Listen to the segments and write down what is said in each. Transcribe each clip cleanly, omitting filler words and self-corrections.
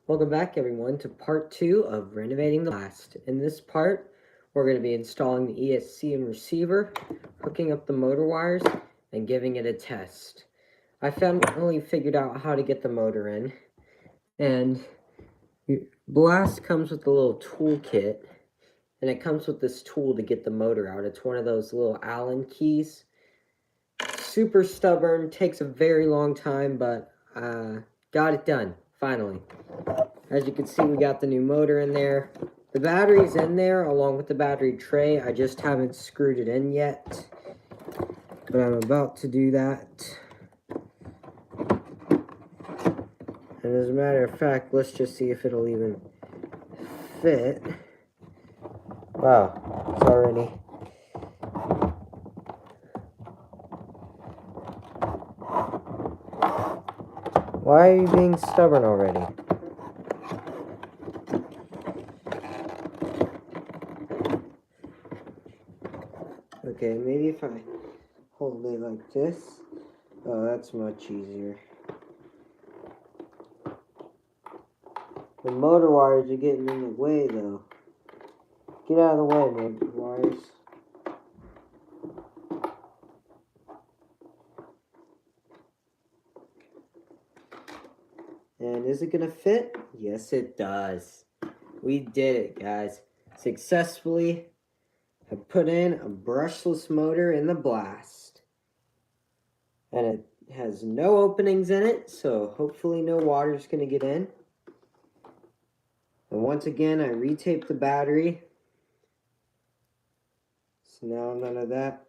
Welcome back everyone to part 2 of Renovating the Blast. In this part, we're going to be installing the ESC and receiver, hooking up the motor wires, and giving it a test. I finally figured out how to get the motor in, and Blast comes with a little toolkit, and it comes with this tool to get the motor out. It's one of those little Allen keys. Super stubborn, takes a very long time, but got it done, finally. As you can see, we got the new motor in there. The battery's in there along with the battery tray. I just haven't screwed it in yet, but I'm about to do that. And as a matter of fact, let's just see if it'll even fit. Wow, it's already... Why are you being stubborn already? Okay, maybe if I hold it like this. Oh, that's much easier. The motor wires are getting in the way, though. Get out of the way, motor wires. And is it gonna fit? Yes, it does. We did it, guys. Successfully have put in a brushless motor in the Blast. And it has no openings in it, so hopefully no water's gonna get in. And once again, I retaped the battery. So now none of that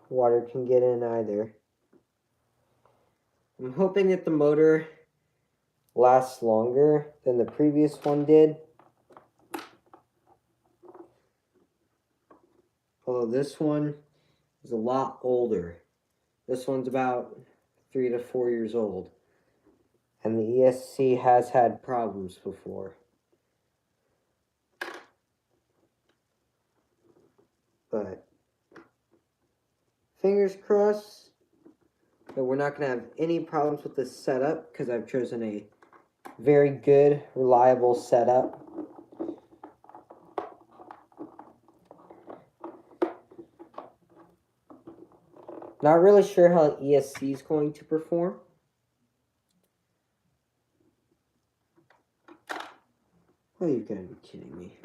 water can get in either. I'm hoping that the motor lasts longer than the previous one did. Although this one is a lot older. This one's about 3 to 4 years old. And the ESC has had problems before. But fingers crossed that we're not going to have any problems with this setup, because I've chosen a very good, reliable setup. Not really sure how ESC is going to perform. Oh, you've got to be kidding me.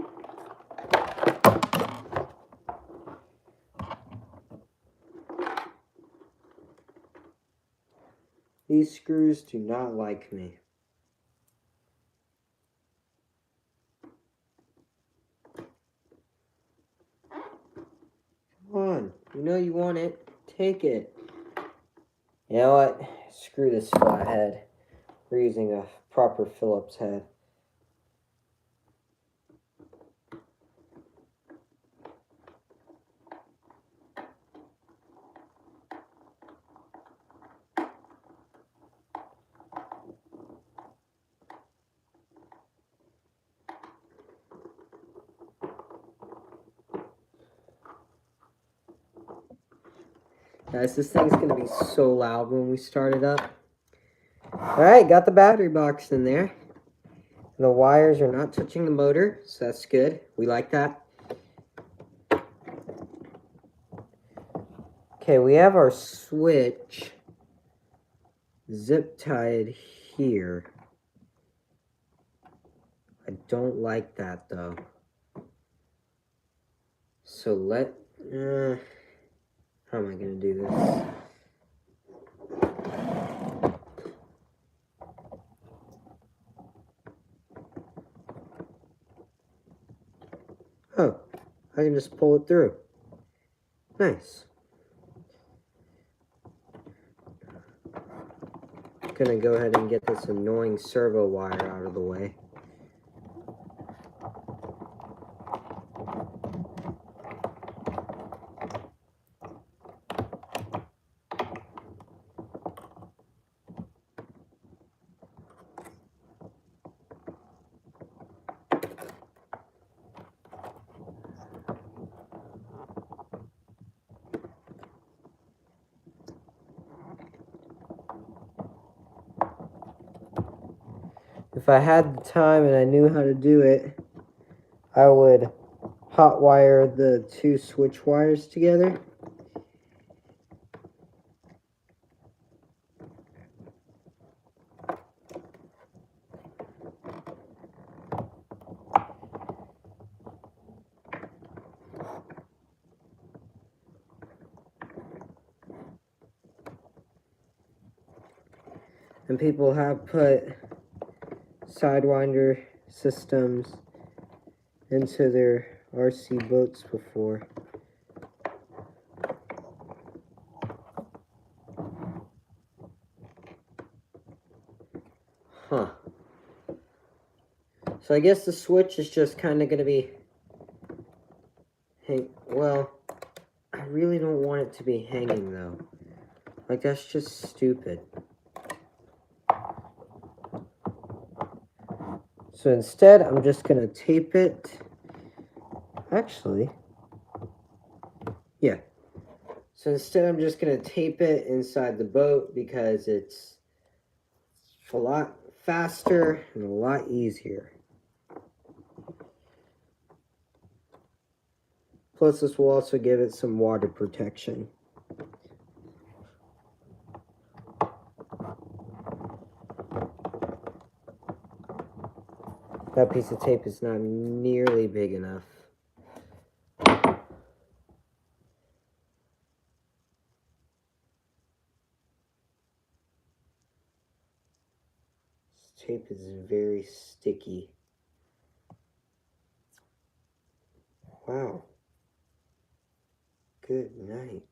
These screws do not like me. Come on, you know you want it. Take it. You know what? Screw this flathead. We're using a proper Phillips head. Guys, this thing's going to be so loud when we start it up. Alright, got the battery box in there. The wires are not touching the motor, so that's good. We like that. Okay, we have our switch zip tied here. I don't like that though. So how am I going to do this? Oh, I can just pull it through. Nice. Gonna go ahead and get this annoying servo wire out of the way. If I had the time and I knew how to do it, I would hot wire the two switch wires together. And people have put sidewinder systems into their RC boats before. Huh. So I guess the switch is just kind of going to be well, I really don't want it to be hanging though. Like, that's just stupid. So instead, I'm just going to tape it. Actually, yeah. So instead, I'm just going to tape it inside the boat because it's a lot faster and a lot easier. Plus, this will also give it some water protection. That piece of tape is not nearly big enough. This tape is very sticky. Wow. Good night.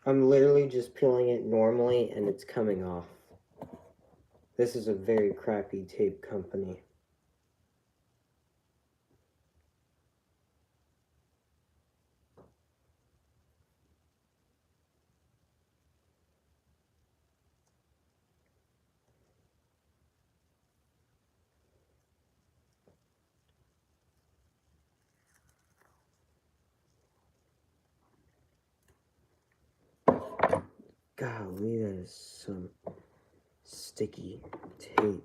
I'm literally just peeling it normally and it's coming off. This is a very crappy tape company. Golly, that is some sticky tape.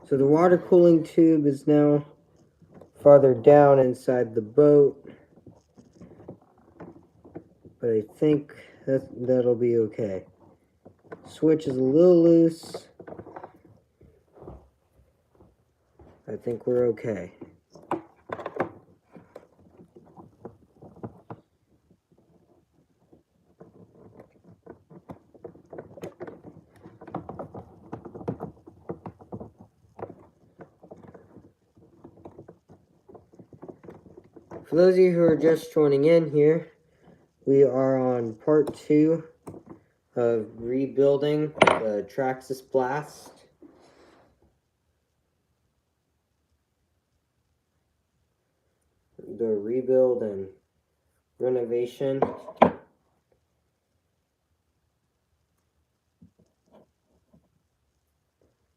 So the water cooling tube is now farther down inside the boat, but I think that'll be okay. Switch is a little loose. I think we're okay. For those of you who are just joining in here, we are on part 2 of rebuilding the Traxxas Blast. The rebuild and renovation.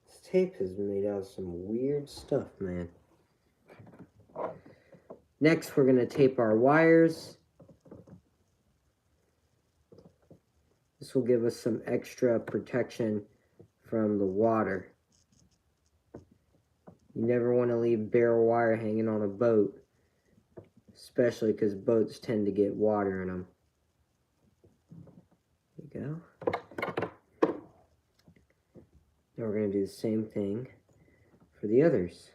This tape is made out of some weird stuff, man. Next, we're going to tape our wires. This will give us some extra protection from the water. You never want to leave bare wire hanging on a boat, especially because boats tend to get water in them. There you go. Now we're going to do the same thing for the others.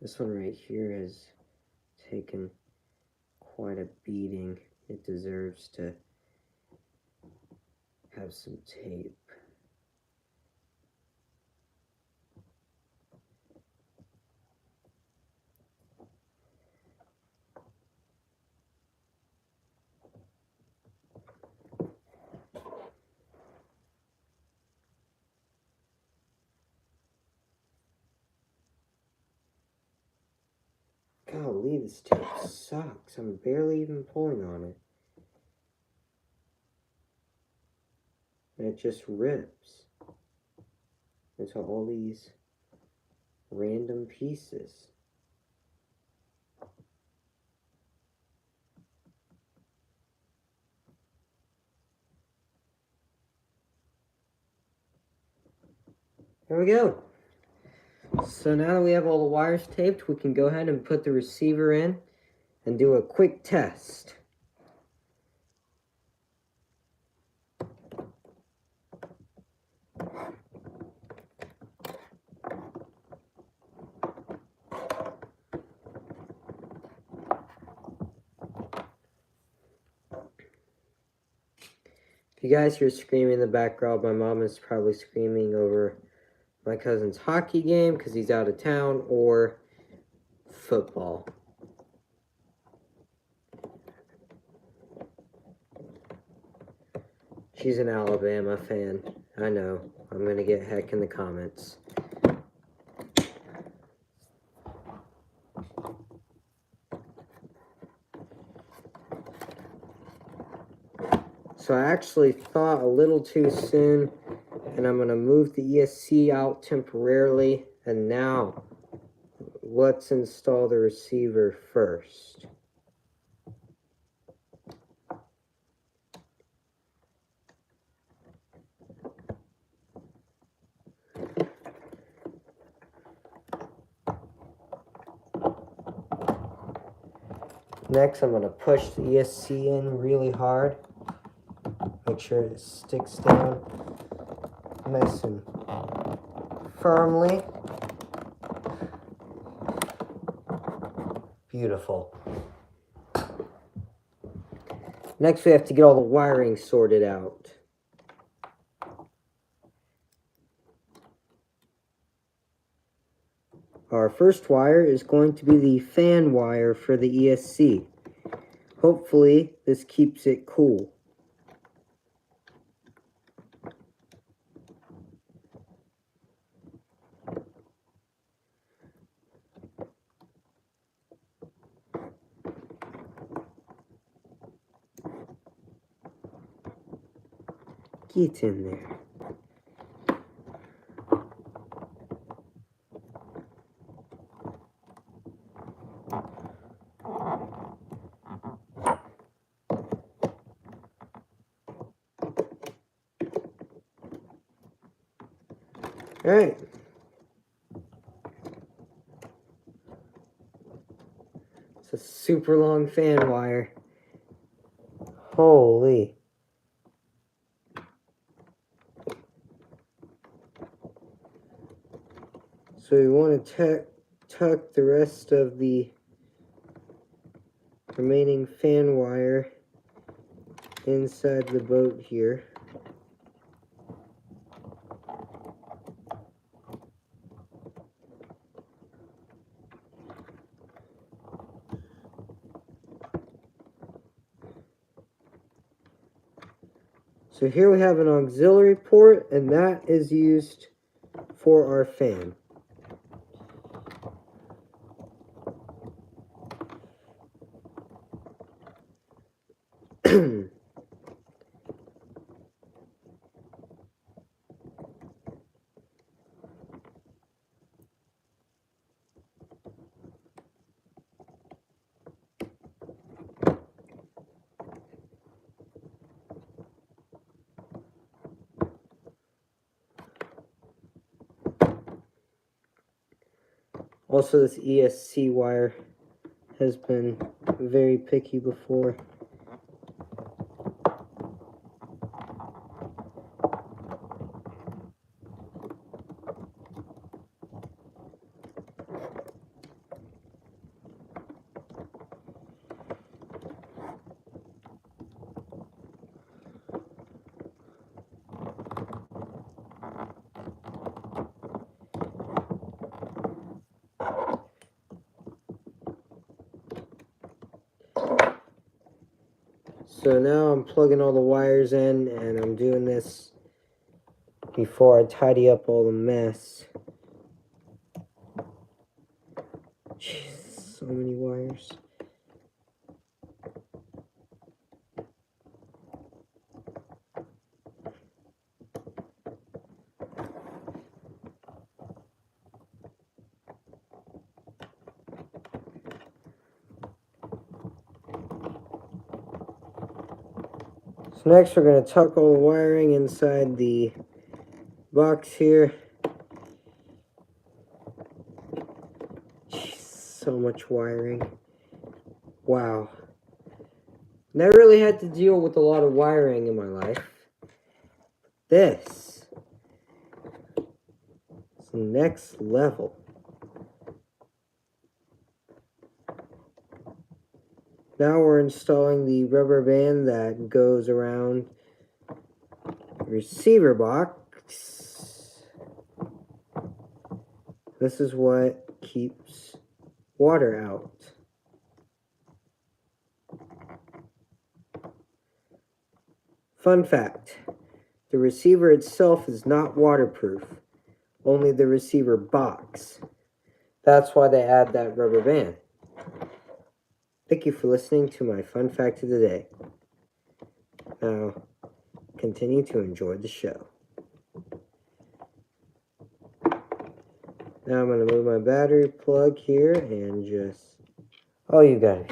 This one right here has taken quite a beating. It deserves to have some tape. Golly, this tape sucks. I'm barely even pulling on it. And it just rips into all these random pieces. There we go. So now that we have all the wires taped, we can go ahead and put the receiver in and do a quick test. If you guys hear screaming in the background, my mom is probably screaming over my cousin's hockey game because he's out of town, or football. She's an Alabama fan. I know. I'm going to get heck in the comments. So I actually thought a little too soon, and I'm going to move the ESC out temporarily. And now, let's install the receiver first. Next, I'm going to push the ESC in really hard. Make sure it sticks down nice and firmly. Beautiful. Next, we have to get all the wiring sorted out. Our first wire is going to be the fan wire for the ESC. Hopefully, this keeps it cool. Get in there. All right. It's a super long fan wire. Holy. So we want to tuck the rest of the remaining fan wire inside the boat here. So here we have an auxiliary port, and that is used for our fan. Also, this ESC wire has been very picky before. So now I'm plugging all the wires in, and I'm doing this before I tidy up all the mess. Jeez, so many wires. So next we're going to tuck all the wiring inside the box here. Jeez, so much wiring. Wow. Never really had to deal with a lot of wiring in my life. This is the next level. Now we're installing the rubber band that goes around the receiver box. This is what keeps water out. Fun fact, the receiver itself is not waterproof, only the receiver box. That's why they add that rubber band. Thank you for listening to my fun fact of the day. Now, continue to enjoy the show. Now I'm going to move my battery plug here and just... Oh, you got it.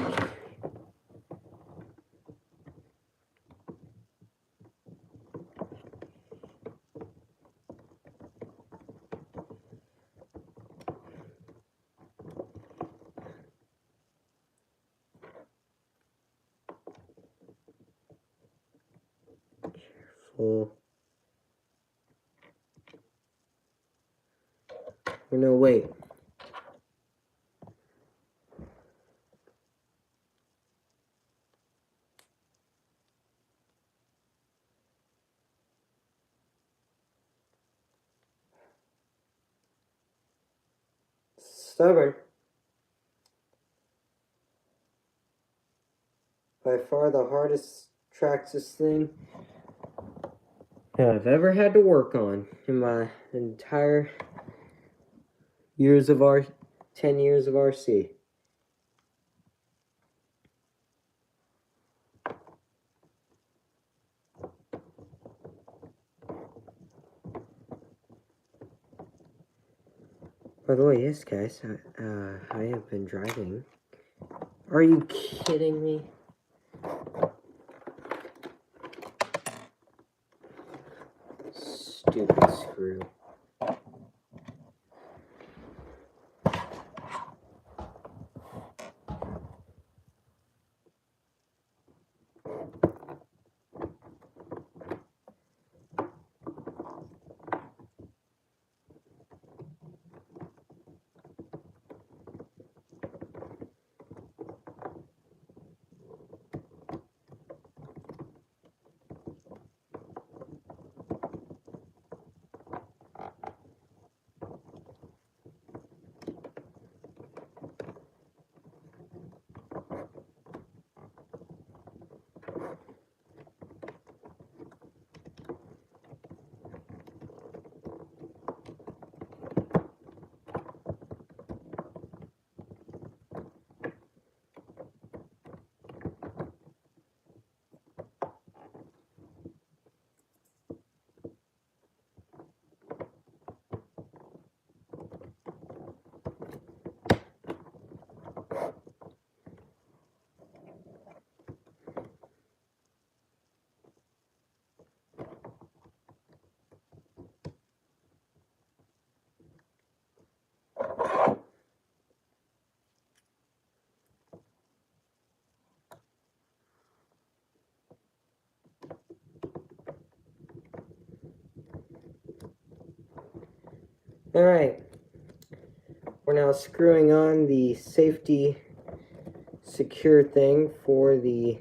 Careful. Or no, wait. Stubborn. By far the hardest Traxxas thing I've ever had to work on in my entire 10 years of RC. By the way, yes, guys, I have been driving. Are you kidding me? Stupid screw. Alright, we're now screwing on the safety secure thing for the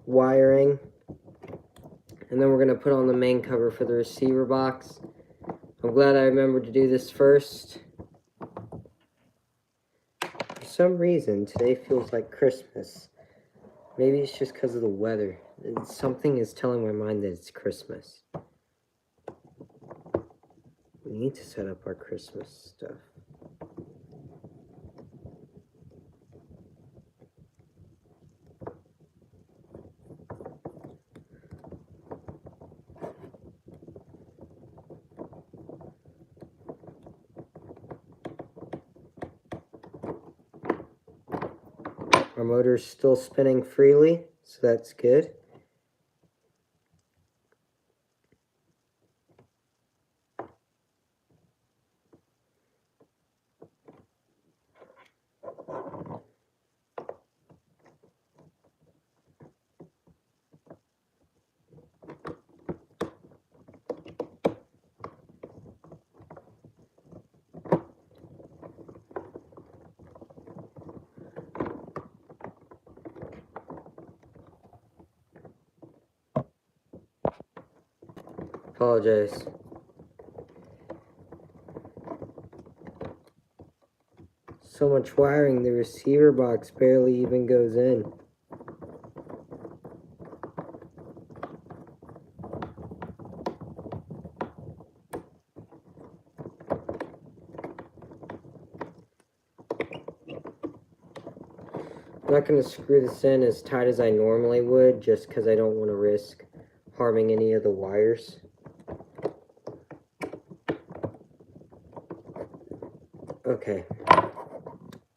wiring, and then we're going to put on the main cover for the receiver box. I'm glad I remembered to do this first. For some reason, today feels like Christmas. Maybe it's just because of the weather. Something is telling my mind that it's Christmas. We need to set up our Christmas stuff. Our motor's still spinning freely, so that's good. Apologize. So much wiring, the receiver box barely even goes in. I'm not going to screw this in as tight as I normally would, just because I don't want to risk harming any of the wires. Okay.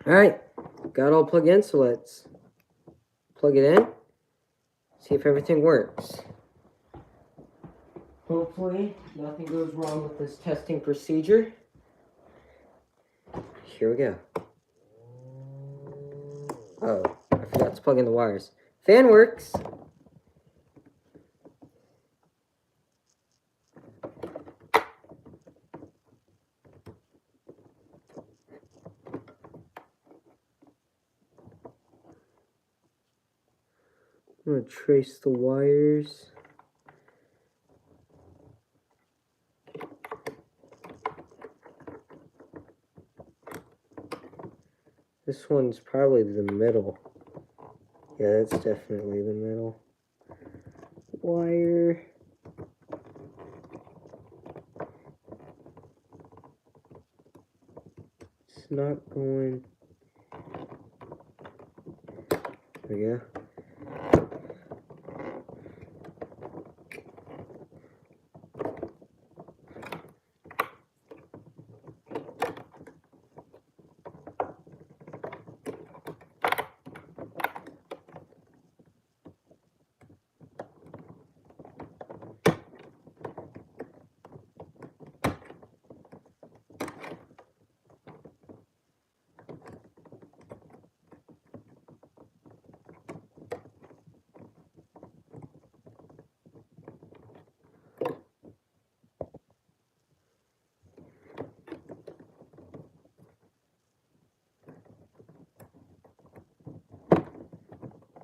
Alright, got it all plugged in, so let's plug it in, see if everything works. Hopefully, nothing goes wrong with this testing procedure. Here we go. Oh, I forgot to plug in the wires. Fan works. I'm going to trace the wires. This one's probably the middle. Yeah, that's definitely the middle wire. It's not going. There we go.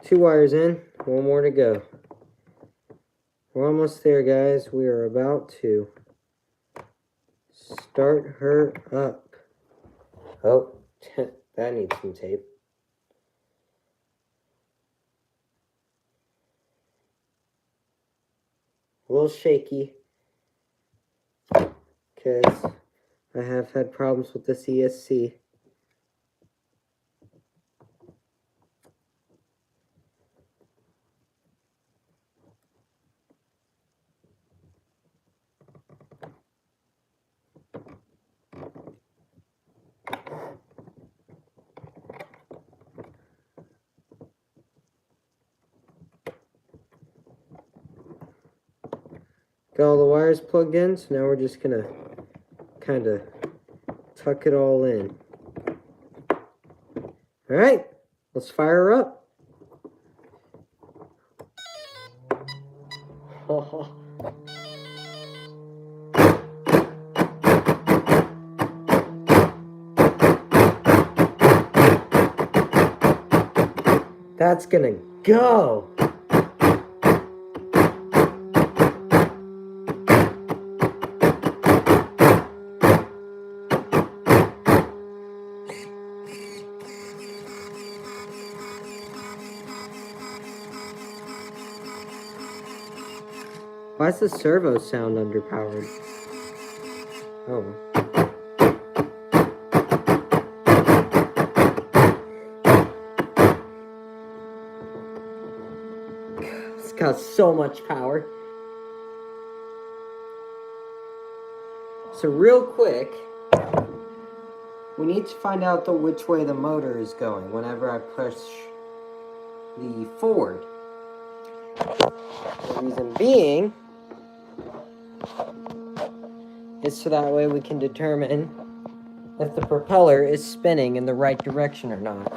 Two wires in, one more to go. We're almost there, guys. We are about to start her up. Oh, that needs some tape. A little shaky, because I have had problems with this ESC. Got all the wires plugged in, so now we're just gonna kind of tuck it all in. All right, let's fire her up. That's gonna go. Why is the servo sound underpowered? Oh. It's got so much power. So real quick, we need to find out which way the motor is going whenever I push the forward. The reason being is so that way we can determine if the propeller is spinning in the right direction or not.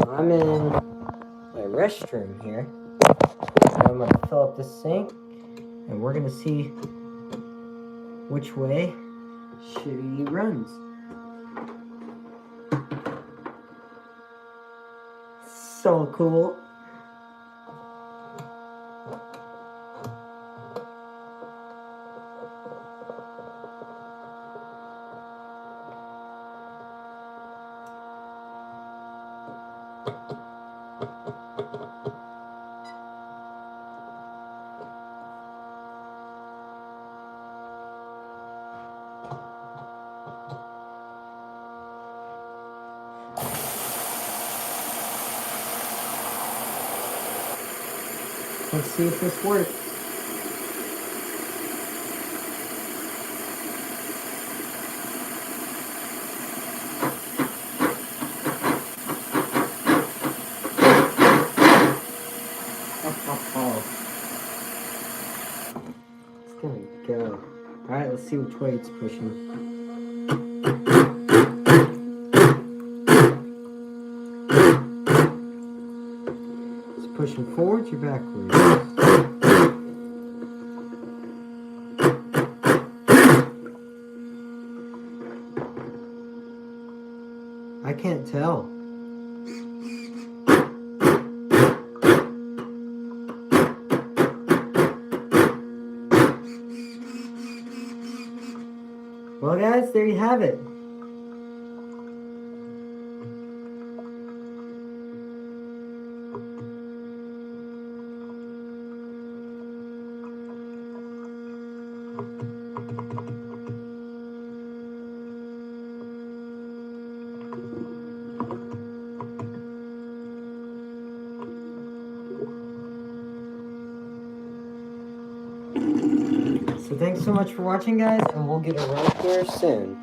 So I'm in my restroom here. So I'm going to fill up this sink, and we're going to see which way she runs. So cool. Let's see if this works. Oh. It's gonna go. Alright, let's see which way it's pushing. It's pushing forwards or backwards? I can't tell. Well guys, there you have it. So thanks so much for watching, guys, and we'll get around here soon.